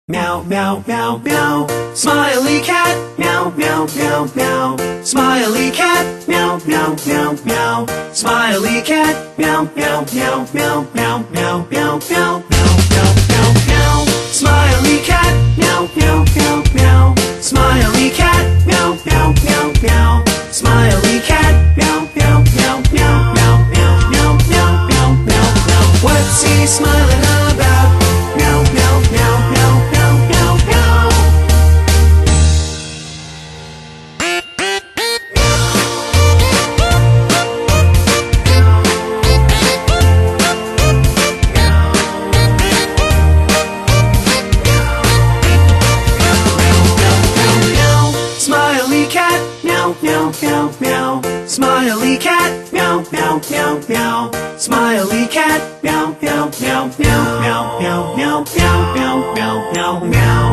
Meow, meow, meow, meow. Smiley cat. Meow, meow, meow, meow. Smiley cat. Meow, meow, meow, meow. Smiley cat. Meow, meow, meow, meow, meow, meow, meow, meow, meow, meow, meow, meow. Smiley cat. Meow, meow, meow, meow. Smiley cat. Meow, meow, meow, meow. Smiley cat. Meow, meow, meow, meow, meow, meow, meow, meow, meow, meow, meow. What's he smiling about? Meow, meow, meow, meow, meow, meow, meow. Smiley cat, meow, meow, meow, meow. Smiley cat, meow, meow, meow, meow. Smiley cat, meow, meow, meow, meow, meow, meow, meow, meow, meow, meow, meow, meow.